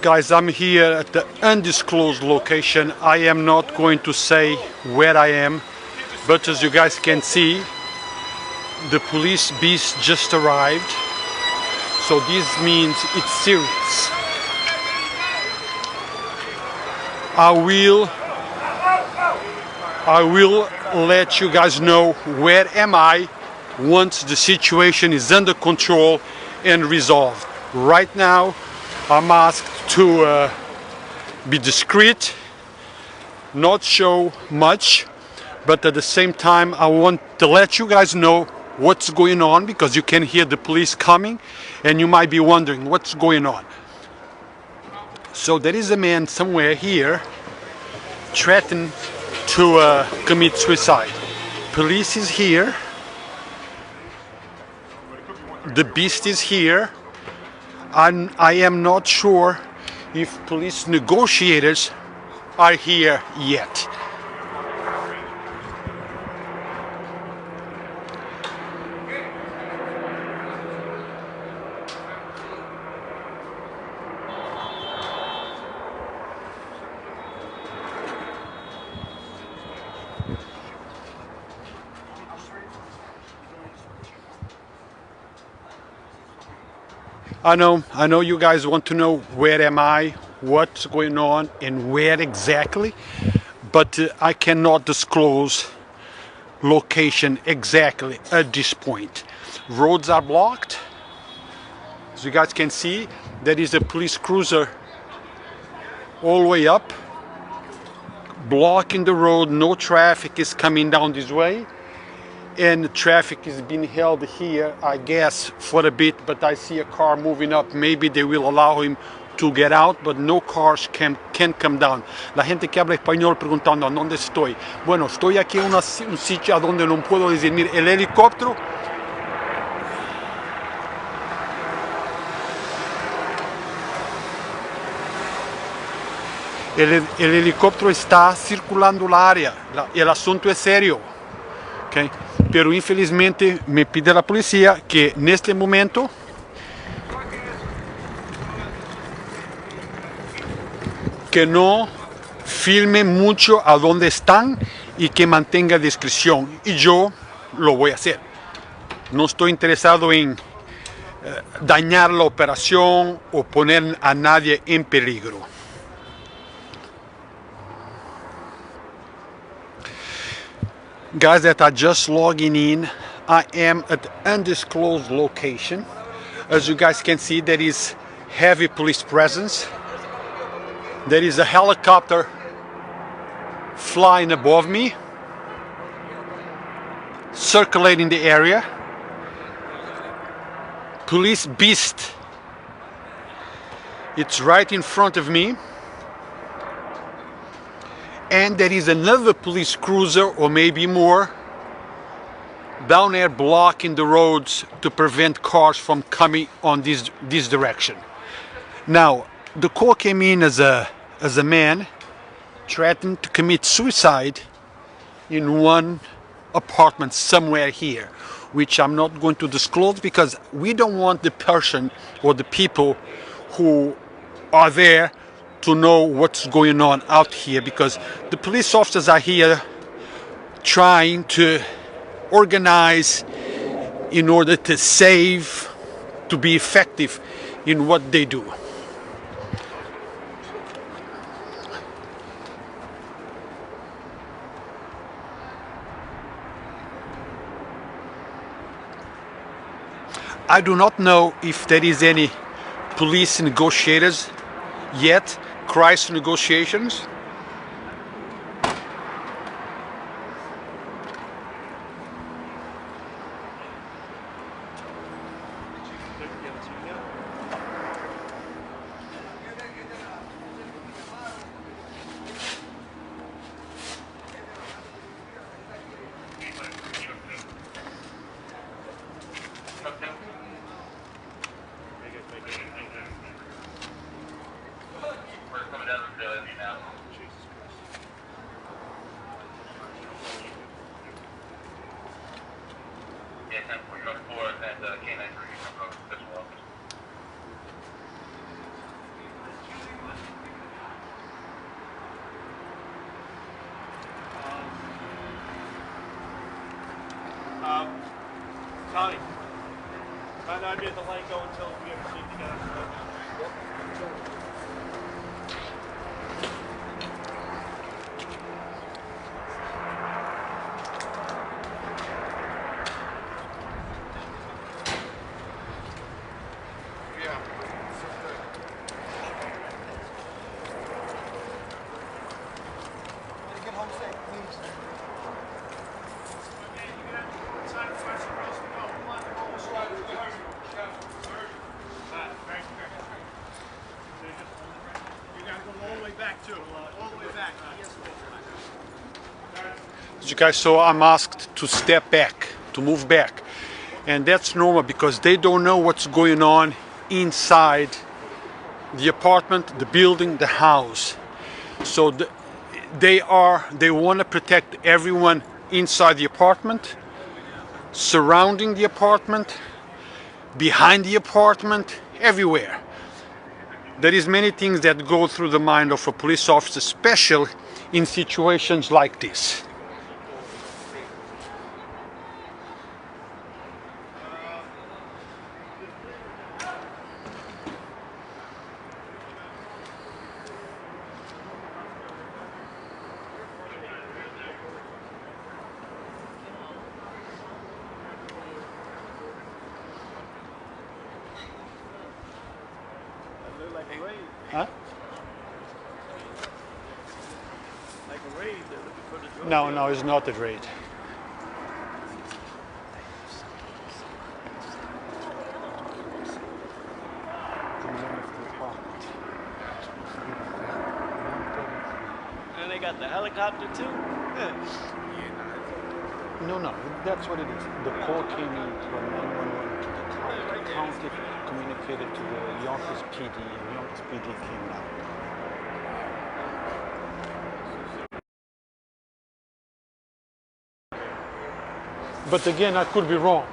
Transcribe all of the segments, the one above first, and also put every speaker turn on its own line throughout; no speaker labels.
Guys, I'm here at the undisclosed location. I am not going to say where I am, but as you guys can see, the police beast just arrived. So this means it's serious. I will let you guys know where am I once the situation is under control and resolved. Right now, I'm asked to be discreet, not show much, but at the same time I want to let you guys know what's going on, because you can hear the police coming and you might be wondering what's going on. So there is a man somewhere here threatening to commit suicide. Police is here, the beast is here, and I am not sure if police negotiators are here yet. I know you guys want to know where am I, what's going on, and where exactly, but I cannot disclose location exactly at this point. Roads are blocked. As you guys can see, there is a police cruiser all the way up, blocking the road. No traffic is coming down this way. And the traffic is being held here, I guess, for a bit, but I see a car moving up. Maybe they will allow him to get out, but no cars can come down. La gente que habla español preguntando, ¿a dónde estoy? Bueno, estoy aquí en un sitio a donde no puedo decir. Mire, el helicóptero el helicóptero está circulando la área. El asunto es serio. Okay. Pero infelizmente me pide la policía que en este momento que no filme mucho a dónde están y que mantenga discreción, y yo lo voy a hacer. No estoy interesado en dañar la operación o poner a nadie en peligro. Guys that are just logging in, I am at undisclosed location. As you guys can see, there is heavy police presence. There is a helicopter flying above me, circulating the area. Police beast, it's right in front of me. And there is another police cruiser, or maybe more, down there blocking the roads to prevent cars from coming on this direction. Now, the call came in as a man threatening to commit suicide in one apartment somewhere here, which I'm not going to disclose because we don't want the person or the people who are there to know what's going on out here, because the police officers are here trying to organize in order to save, to be effective in what they do. I do not know if there is any police negotiators yet. Crisis negotiations.
And I'd be at the light go until we ever see together.
As you guys saw, I'm asked to step back, to move back. And that's normal because they don't know what's going on inside the apartment, the building, the house. So they want to protect everyone inside the apartment, surrounding the apartment, behind the apartment, everywhere. There is many things that go through the mind of a police officer, especially in situations like this. Huh?
Like a raid, they're looking for the drug.
No, it's not a raid.
And they got the helicopter too?
No, that's what it is. The call came in to a 911 to the county. The county communicated to the Yonkers PD, and Yonkers PD came now. But again, I could be wrong.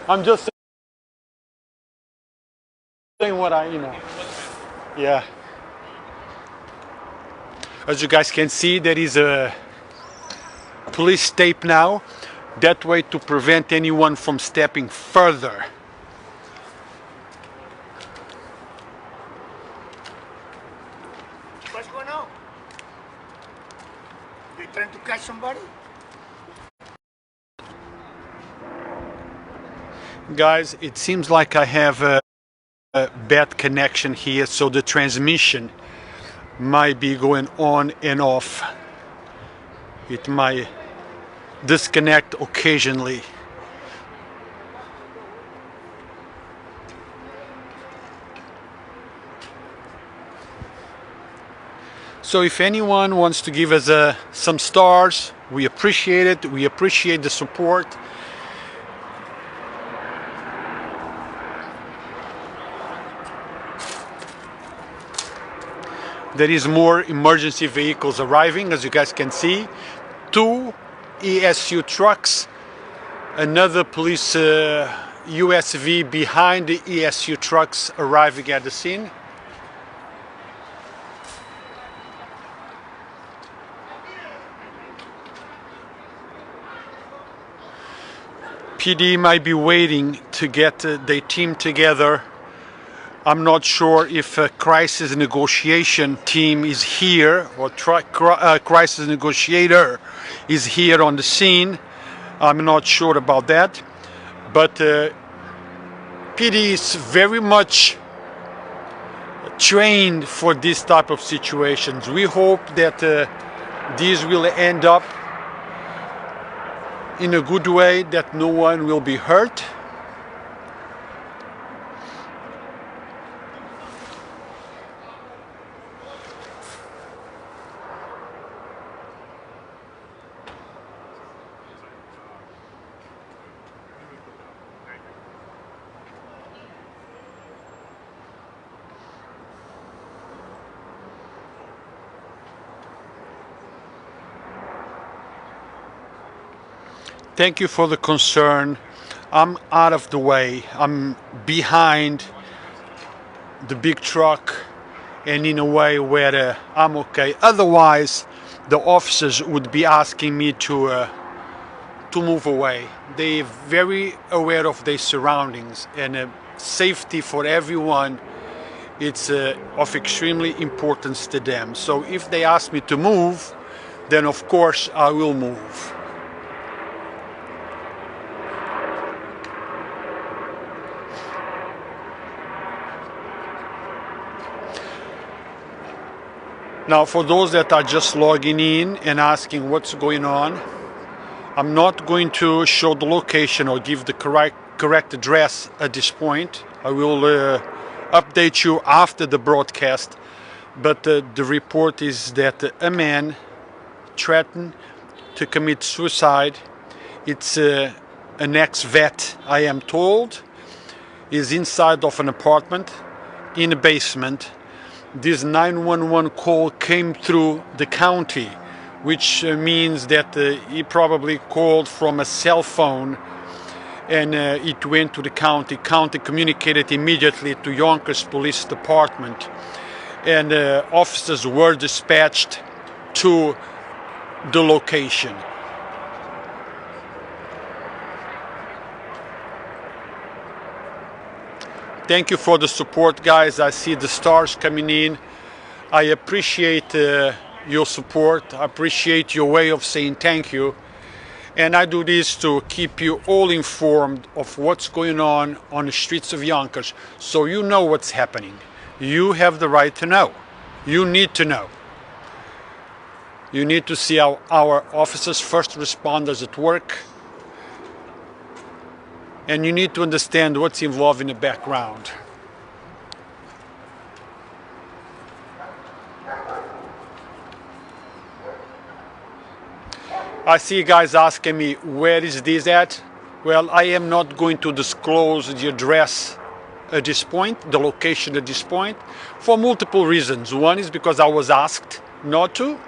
I'm just saying what Yeah. As you guys can see, there is a police tape now. That way to prevent anyone from stepping further.
What's going on? You trying to catch somebody?
Guys, it seems like I have a bad connection here, so the transmission might be going on and off. It might disconnect occasionally. So if anyone wants to give us some stars, we appreciate it. We appreciate the support. There is more emergency vehicles arriving, as you guys can see. 2 ESU trucks, another police USV behind the ESU trucks arriving at the scene. PD might be waiting to get their team together. I'm not sure if a Crisis Negotiation Team is here or Crisis Negotiator is here on the scene. I'm not sure about that. But PD is very much trained for this type of situations. We hope that these will end up in a good way, that no one will be hurt. Thank you for the concern. I'm out of the way. I'm behind the big truck and in a way where I'm okay. Otherwise, the officers would be asking me to to move away. They're very aware of their surroundings, and safety for everyone, it's of extremely importance to them. So if they ask me to move, then of course I will move. Now, for those that are just logging in and asking what's going on, I'm not going to show the location or give the correct address at this point. I will update you after the broadcast. But the report is that a man threatened to commit suicide. It's an ex-vet, I am told, is inside of an apartment in a basement. This 911 call came through the county, which means that he probably called from a cell phone, and it went to the county. County communicated immediately to Yonkers Police Department, and officers were dispatched to the location. Thank you for the support, guys. I see the stars coming in. I appreciate your support. I appreciate your way of saying thank you. And I do this to keep you all informed of what's going on the streets of Yonkers, so you know what's happening. You have the right to know. You need to know. You need to see our officers, first responders at work. And you need to understand what's involved in the background. I see guys asking me, where is this at? Well, I am not going to disclose the address at this point, the location at this point, for multiple reasons. One is because I was asked not to.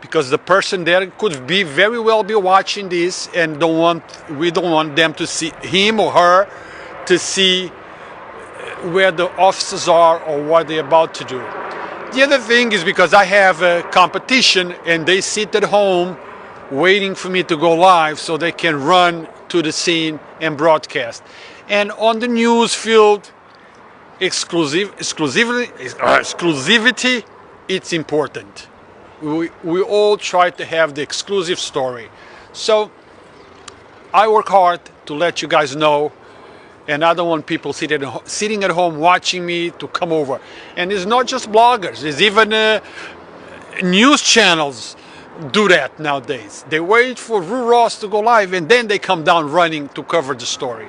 Because the person there could very well be watching this, and we don't want them to see him or her to see where the officers are or what they're about to do. The other thing is because I have a competition and they sit at home waiting for me to go live so they can run to the scene and broadcast. And on the news field, exclusivity, it's important. We all try to have the exclusive story. So I work hard to let you guys know, and I don't want people sitting at home watching me to come over. And it's not just bloggers, it's even news channels do that nowadays. They wait for Rue Ross to go live and then they come down running to cover the story.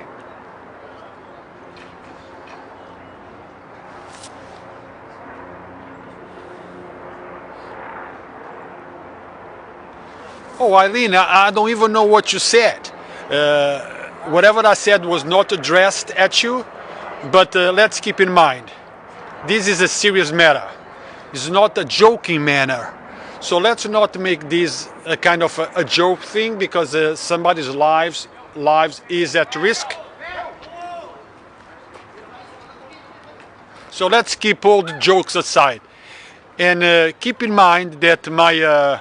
Oh, Eileen, I don't even know what you said. Whatever I said was not addressed at you, but let's keep in mind, this is a serious matter. It's not a joking manner. So let's not make this a kind of a joke thing, because somebody's lives is at risk. So let's keep all the jokes aside. And keep in mind that my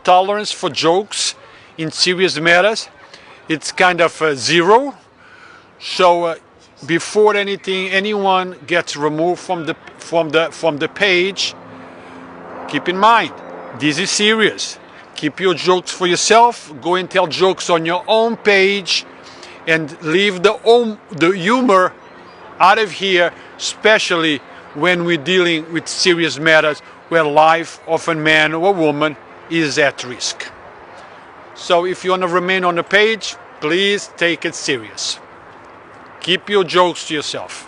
tolerance for jokes in serious matters, it's kind of zero. So before anyone gets removed from the page, keep in mind, this is serious. Keep your jokes for yourself. Go and tell jokes on your own page, and leave the humor out of here, especially when we're dealing with serious matters where life of a man or woman is at risk. So if you want to remain on the page, please take it serious. Keep your jokes to yourself.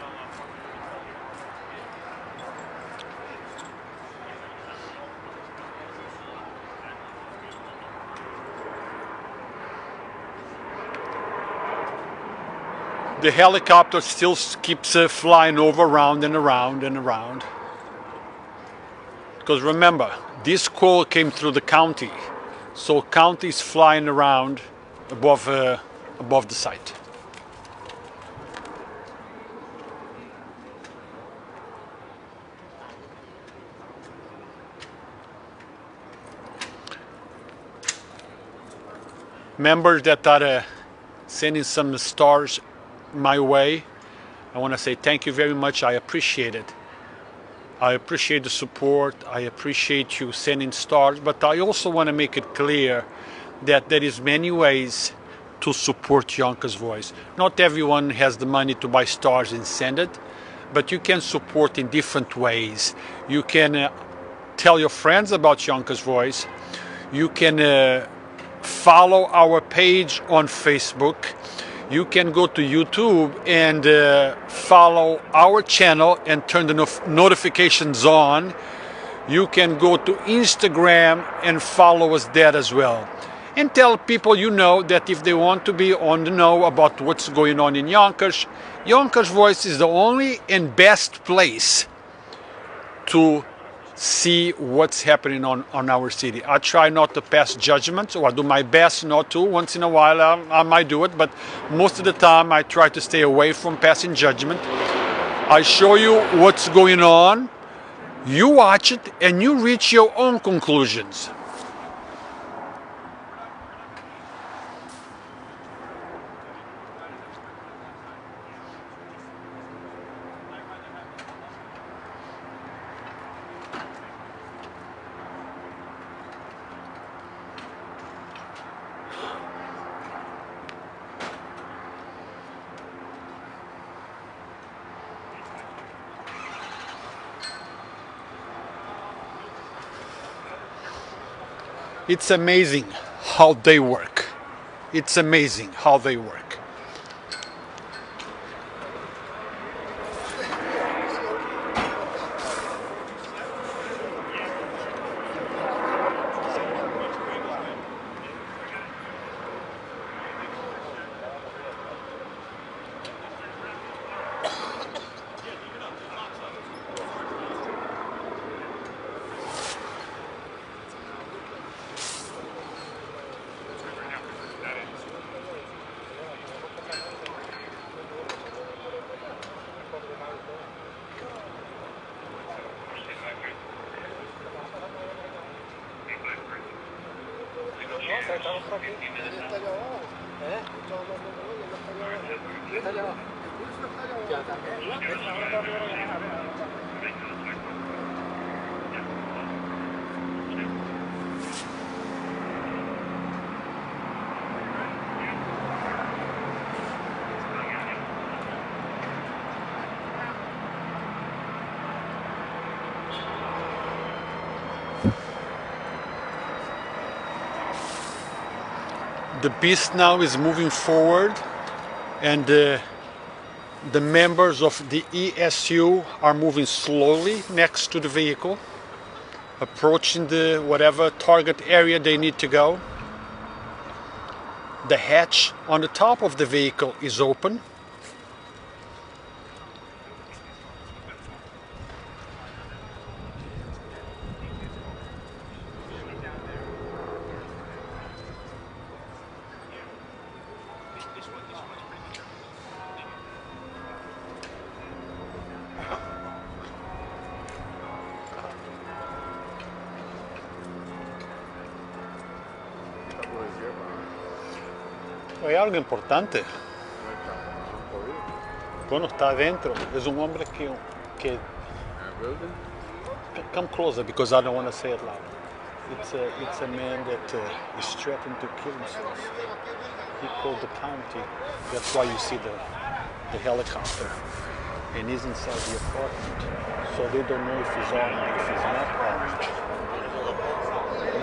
The helicopter still keeps flying over, around and around and around. Because remember, this call came through the county, so county is flying around above the site. members that are sending some stars my way. I want to say thank you very much. I appreciate it. I appreciate the support. I appreciate you sending stars, but I also want to make it clear that there is many ways to support Yonkers Voice. Not everyone has the money to buy stars and send it, but you can support in different ways. You can tell your friends about Yonkers Voice. You can follow our page on Facebook. You can go to YouTube and follow our channel and turn the notifications on. You can go to Instagram and follow us there as well. And tell people you know that if they want to be on the know about what's going on in Yonkers, Yonkers Voice is the only and best place to see what's happening on our city. I try not to pass judgment, or I do my best not to. Once in a while I might do it, but most of the time I try to stay away from passing judgment. I show you what's going on, you watch it, and you reach your own conclusions. It's amazing how they work. It's amazing how they work. The beast now is moving forward, and the members of the ESU are moving slowly next to the vehicle, approaching the whatever target area they need to go. The hatch on the top of the vehicle is open. Hay algo importante. Bueno, está adentro. Es un hombre que come closer because I don't want to say it loud. It's a man that is threatening to kill himself. He called the county. That's why you see the helicopter. And he's inside the apartment. So they don't know if he's armed, if he's not armed.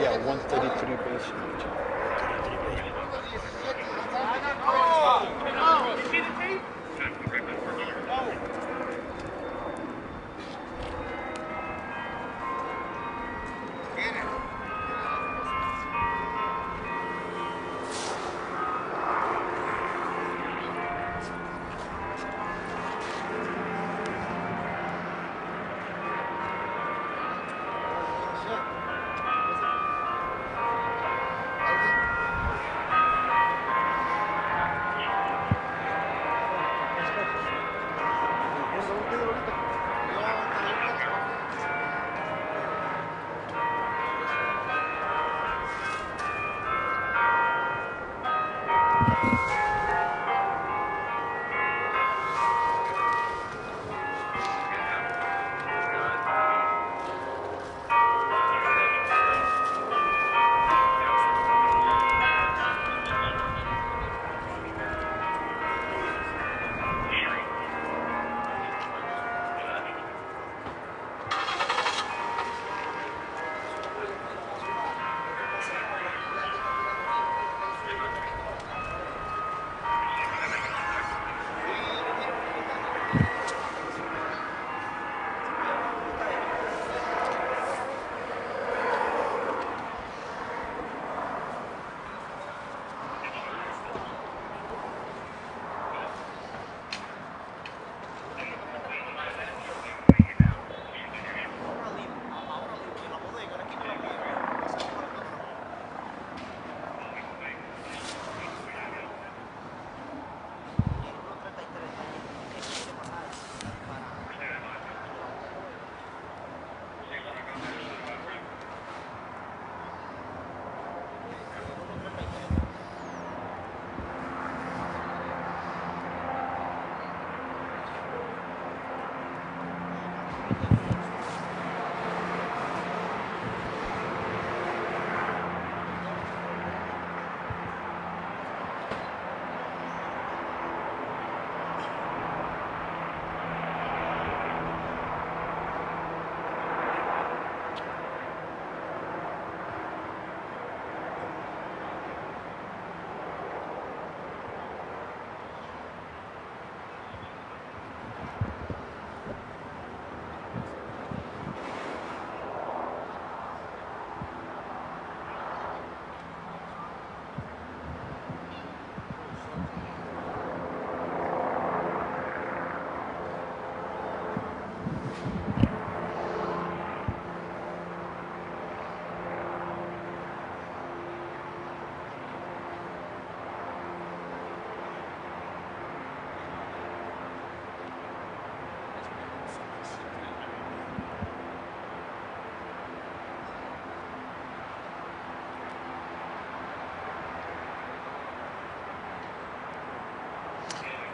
Yeah, 133 basement.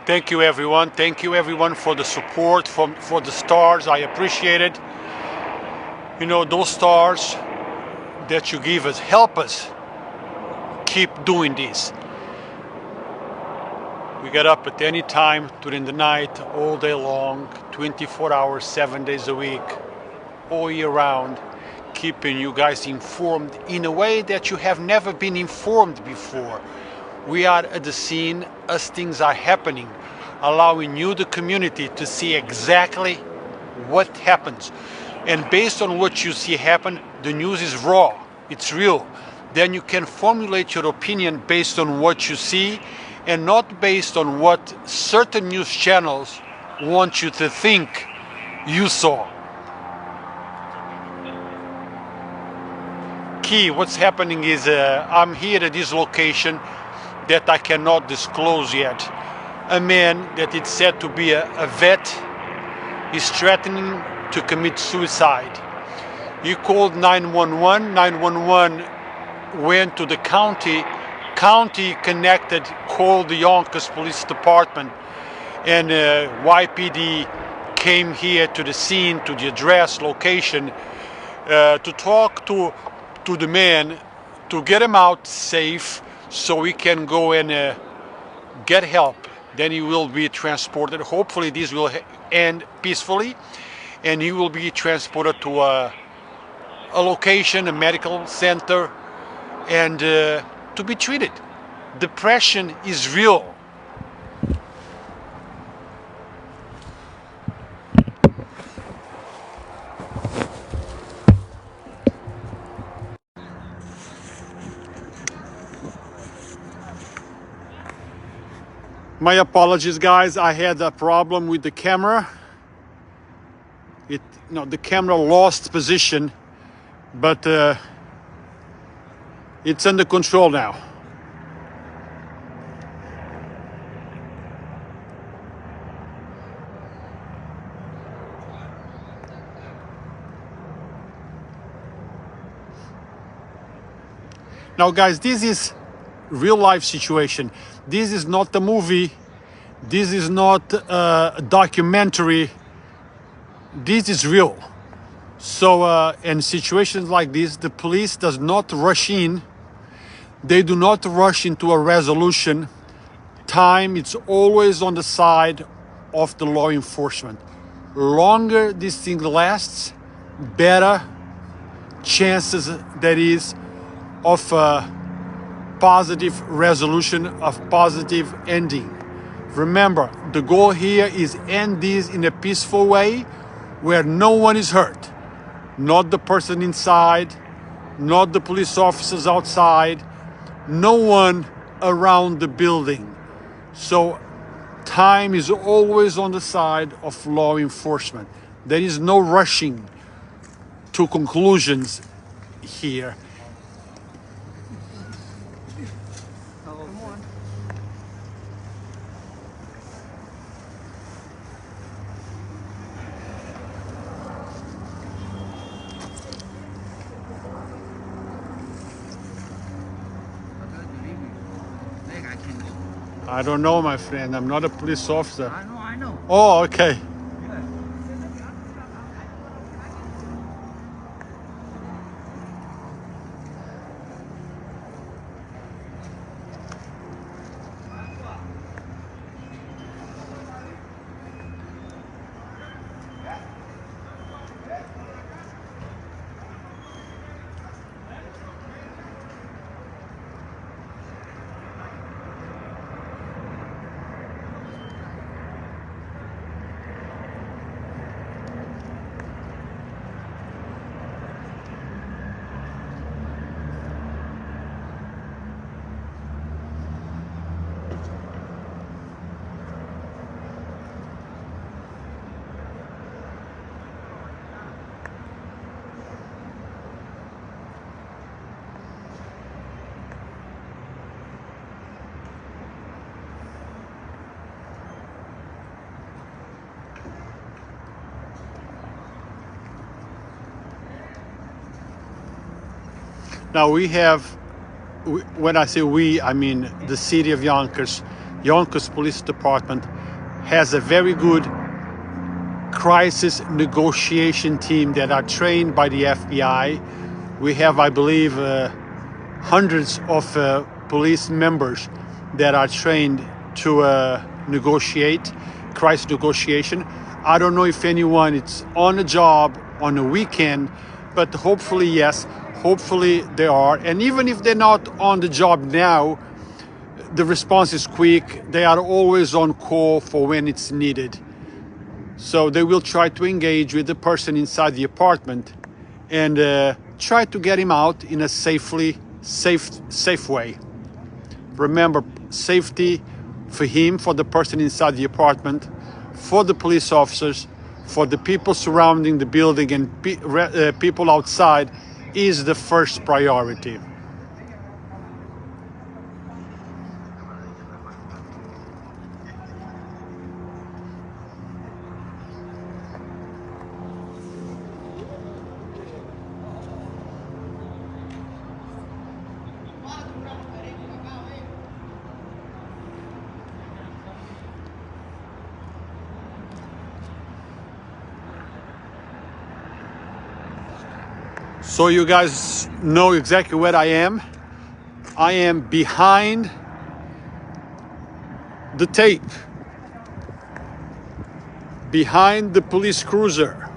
Thank you everyone. Thank you everyone for the support, for the stars. I appreciate it. You know, those stars that you give us help us keep doing this. We get up at any time during the night, all day long, 24 hours, 7 days a week, all year round, keeping you guys informed in a way that you have never been informed before. We are at the scene as things are happening, allowing you, the community, to see exactly what happens. And based on what you see happen, the news is raw, it's real. Then you can formulate your opinion based on what you see and not based on what certain news channels want you to think you saw. Key, what's happening is I'm here at this location that I cannot disclose yet. A man that is said to be a vet is threatening to commit suicide. He called 911. 911 went to the county. County connected, called the Yonkers Police Department, and YPD came here to the scene, to the address, location, to talk to the man, to get him out safe, so we can go and get help. Then he will be transported. Hopefully this will end peacefully, and he will be transported to a location, a medical center, and to be treated. Depression is real. My apologies, guys. I had a problem with the camera. The camera lost position, but it's under control now. Now, guys, this is real life situation. This is not a movie. This is not a documentary. This is real. So in situations like this, the police does not rush in. They do not rush into a resolution. Time, it's always on the side of the law enforcement. Longer this thing lasts, better chances there is of a positive resolution, of positive ending. Remember, the goal here is end this in a peaceful way where no one is hurt. Not the person inside, not the police officers outside, no one around the building. So time is always on the side of law enforcement. There is no rushing to conclusions here. I don't know, my friend. I'm not a police officer.
I know.
Oh, okay. Now we have, when I say we, I mean the city of Yonkers. Yonkers Police Department has a very good crisis negotiation team that are trained by the FBI. We have, I believe, hundreds of police members that are trained to negotiate, crisis negotiation. I don't know if anyone is on a job on a weekend, but hopefully, yes, hopefully they are. And even if they're not on the job now, the response is quick. They are always on call for when it's needed. So they will try to engage with the person inside the apartment and try to get him out in a safe way. Remember, safety for him, for the person inside the apartment, for the police officers, for the people surrounding the building and people outside is the first priority. So you guys know exactly where I am. I am behind the tape, behind the police cruiser.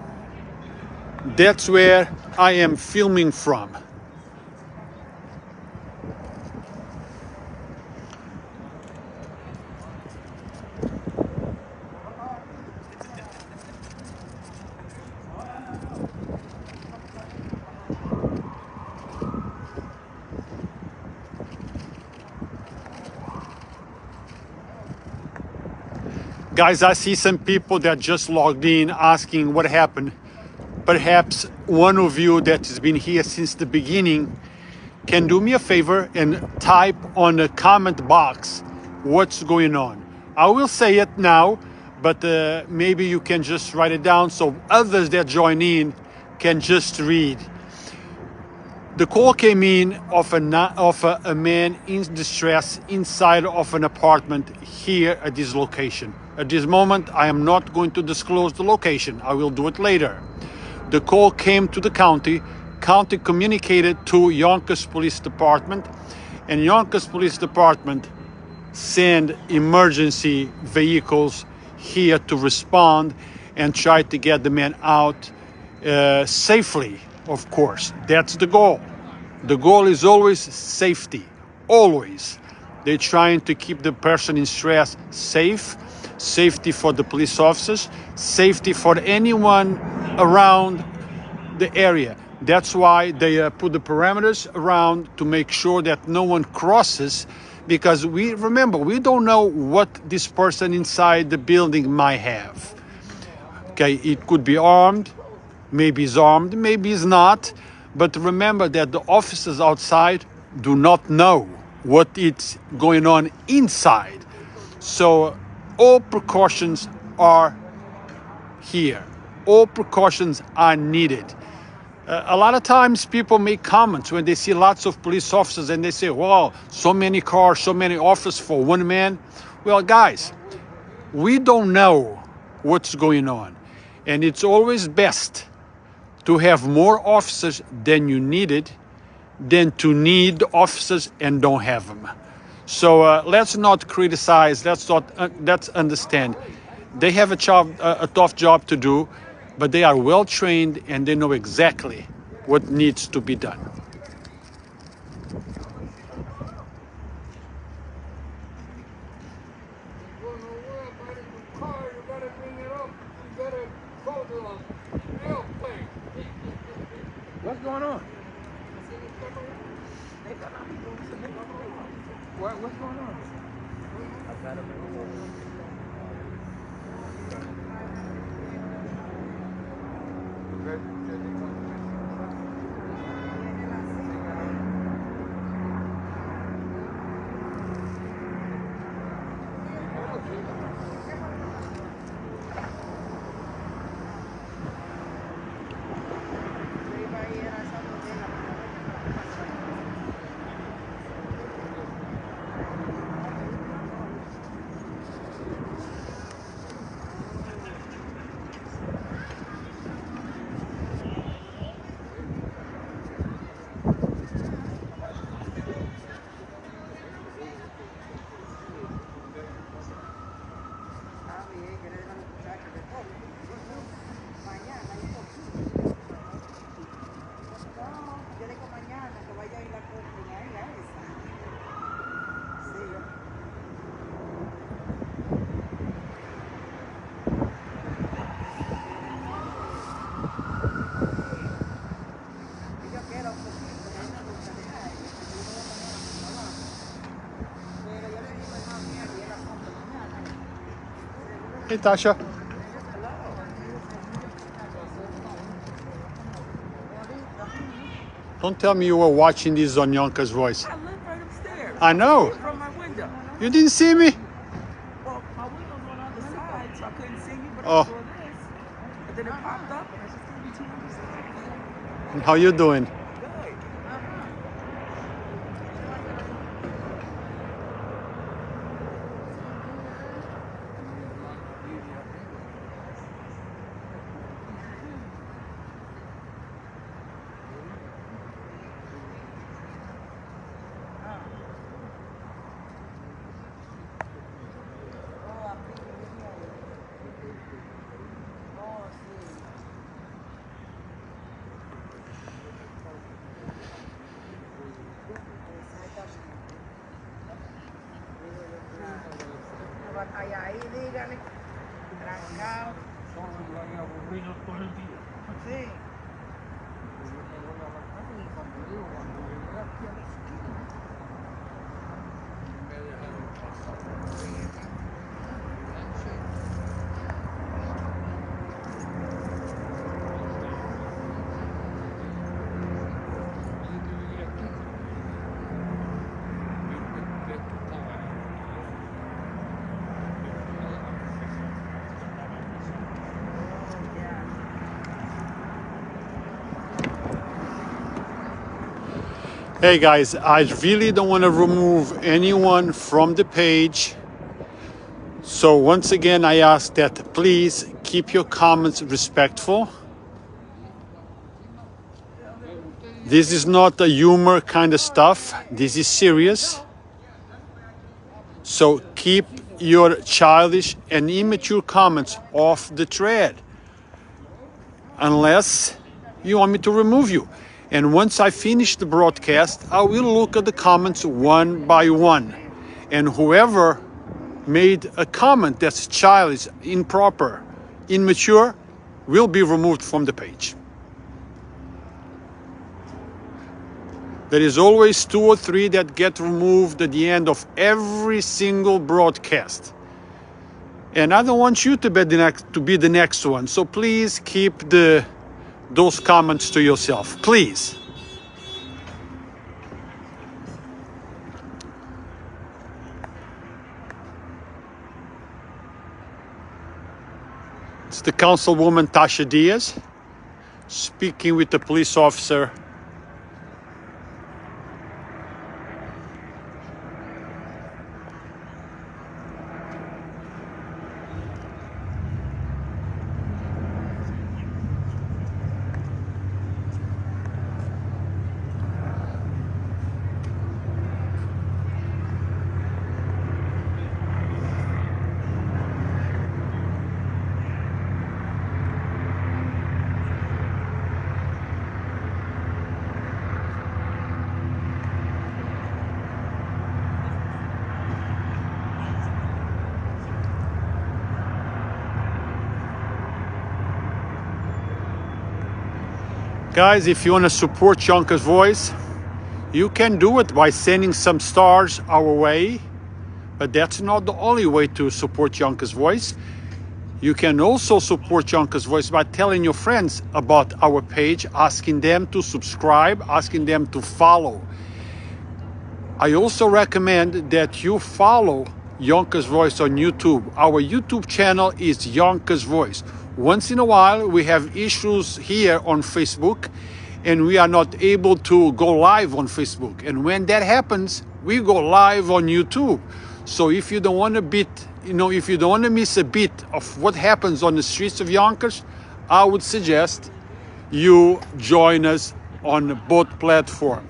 That's where I am filming from. Guys, I see some people that just logged in asking what happened. Perhaps one of you that has been here since the beginning can do me a favor and type on the comment box what's going on. I will say it now, but maybe you can just write it down so others that join in can just read. The call came in of a man in distress inside of an apartment here at this location. At this moment, I am not going to disclose the location. I will do it later. The call came to the county. County communicated to Yonkers Police Department, and Yonkers Police Department sent emergency vehicles here to respond and try to get the man out safely, of course. That's the goal. The goal is always safety, always. They're trying to keep the person in stress safe, safety for the police officers, safety for anyone around the area. That's why they put the parameters around to make sure that no one crosses, because we don't know what this person inside the building might have. Okay, it could be armed, maybe he's armed, maybe he's not, but remember that the officers outside do not know what is going on inside. So all precautions are here. All precautions are needed. A lot of times people make comments when they see lots of police officers and they say, wow, so many cars, so many officers for one man. Well, guys, we don't know what's going on. And it's always best to have more officers than you needed than to need officers and don't have them. So let's not criticize, let's understand. They have a tough job to do, but they are well trained and they know exactly what needs to be done.
What's going on? What's going on?
Hey, Tasha. Don't tell me you were watching this on Yonkers Voice.
I live right upstairs.
I know.
From my window.
You didn't see me?
Well, my window's on the other side, so I couldn't see you, but
Oh.
I saw this. And then it popped up, and I just gave you two understand.
How you doing?
Good. Ahí, dígale. Trancado. Sí.
Hey guys, I really don't want to remove anyone from the page. So once again, I ask that please keep your comments respectful. This is not a humor kind of stuff. This is serious. So keep your childish and immature comments off the thread. Unless you want me to remove you. And once I finish the broadcast, I will look at the comments one by one. And whoever made a comment that's childish, improper, immature, will be removed from the page. There is always 2 or 3 that get removed at the end of every single broadcast. And I don't want you to be the next one. So please keep those comments to yourself, please. It's the Councilwoman Tasha Diaz speaking with the police officer. Guys, if you want to support Yonkers Voice, you can do it by sending some stars our way. But that's not the only way to support Yonkers Voice. You can also support Yonkers Voice by telling your friends about our page, asking them to subscribe, asking them to follow. I also recommend that you follow Yonkers Voice on YouTube. Our YouTube channel is Yonkers Voice. Once in a while, we have issues here on Facebook, and we are not able to go live on Facebook. And when that happens, we go live on YouTube. So if you don't want if you don't want to miss a bit of what happens on the streets of Yonkers, I would suggest you join us on both platforms.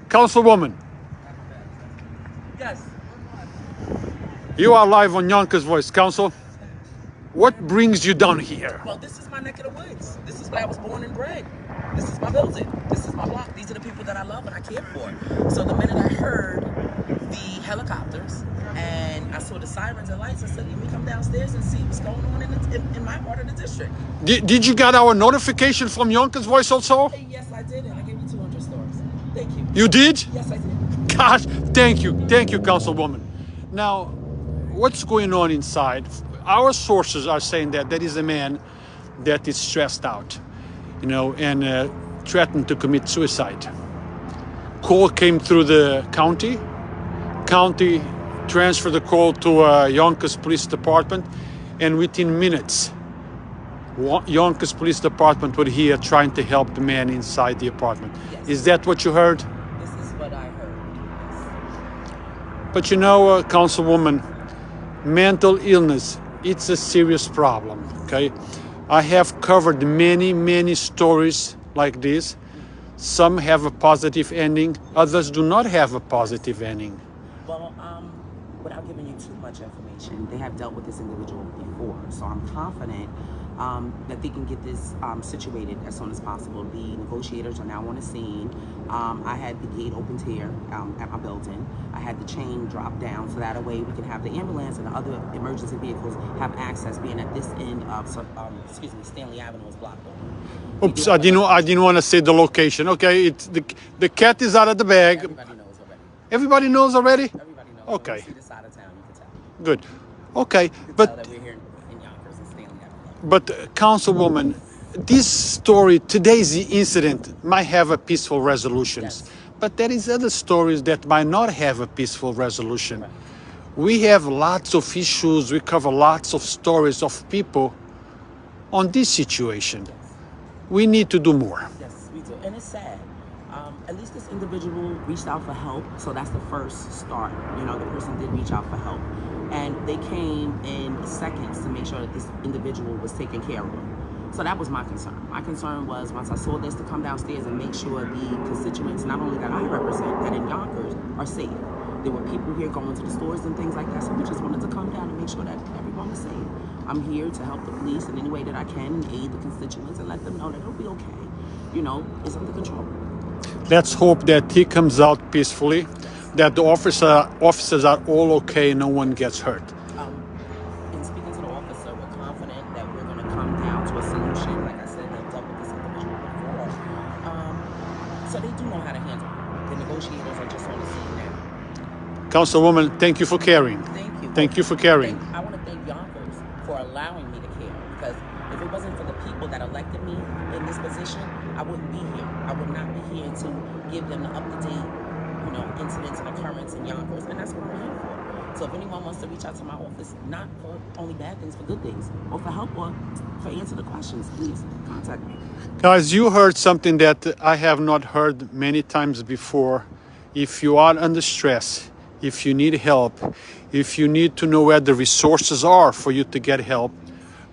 Councilwoman.
Yes.
You are live on Yonkers Voice, Council. What brings you down here?
Well, this is my neck of the woods. This is where I was born and bred. This is my building. This is my block. These are the people that I love and I care for. So the minute I heard the helicopters and I saw the sirens and lights, I said, let me come downstairs and see what's going on in my part of the district.
Did you get our notification from Yonkers Voice also?
Yes, I did, and I gave you 200 stars. Thank you.
You did?
Yes, I did.
Gosh, thank you, Councilwoman. Now, what's going on inside? our sources are saying that there is a man that is stressed out, you know, and threatened to commit suicide. Call came through the county. County transferred the call to Yonkers Police Department, and within minutes, Yonkers Police Department were here trying to help the man inside the apartment.
Yes.
Is that what you heard?
This is what I heard. Yes.
But you know, Councilwoman, mental illness, it's a serious problem, okay? I have covered many stories like this. Some have a positive ending, others do not have a positive ending.
Well, without giving you too much information, they have dealt with this individual before, so I'm confident that they can get this situated as soon as possible. The negotiators are now on the scene. I had the gate opened here at my building. I had the chain dropped down so that way we can have the ambulance and the other emergency vehicles have access, being at this end of, Stanley Ave was blocked off.
Oops, I didn't want to say the location. Okay, it's the cat is out of the bag.
Everybody knows already.
Everybody knows already?
Everybody knows.
Okay.
When you see this side of town, you can tell.
Good. Okay,
You can tell
but
that we're here in Yonkers and Stanley Ave.
But Councilwoman, this story, today's incident, might have a peaceful resolution.
Yes.
But there is other stories that might not have a peaceful resolution. We have lots of issues, we cover lots of stories of people on this situation. We need to do more.
Yes, we do. And it's sad. At least this individual reached out for help, so that's the first start. You know, the person did reach out for help. And they came in seconds to make sure that this individual was taken care of. So that was my concern. My concern was, once I saw this, to come downstairs and make sure the constituents, not only that I represent, that in Yonkers, are safe. There were people here going to the stores and things like that, so we just wanted to come down and make sure that everyone was safe. I'm here to help the police in any way that I can and aid the constituents and let them know that it'll be okay. You know, it's under control.
Let's hope that he comes out peacefully, that the officers are all okay, no one gets hurt.
In speaking to the officer, we're confident that we're going to come down to a solution. Like I said, they've dealt with this individual before. So they do know how to handle it. The negotiators are just on the scene now.
Councilwoman, thank you for caring.
Thank you.
Thank you for caring.
I want to thank Yonkers for allowing me to care, because if it wasn't for the people that elected me in this position, I wouldn't be here. I would not be here to give them the up-to-date, you know, incidents and occurrence in Yonkers, and that's what I'm here for. So if anyone wants to reach out to my office, not for only bad things, for good things, or for help, or for answer the questions, please contact me.
Guys, you heard something that I have not heard many times before. If you are under stress, if you need help, if you need to know where the resources are for you to get help,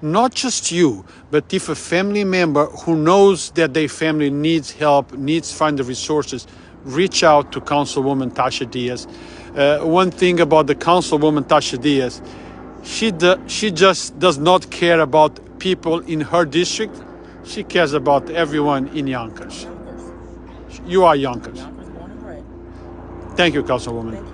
not just you, but if a family member who knows that their family needs help, needs to find the resources, reach out to Councilwoman Tasha Diaz. One thing about the Councilwoman Tasha Diaz, she just does not care about people in her district. She cares about everyone in Yonkers.
Yonkers.
You are Yonkers.
Yonkers born and bred.
Thank you, Councilwoman.
Thank you.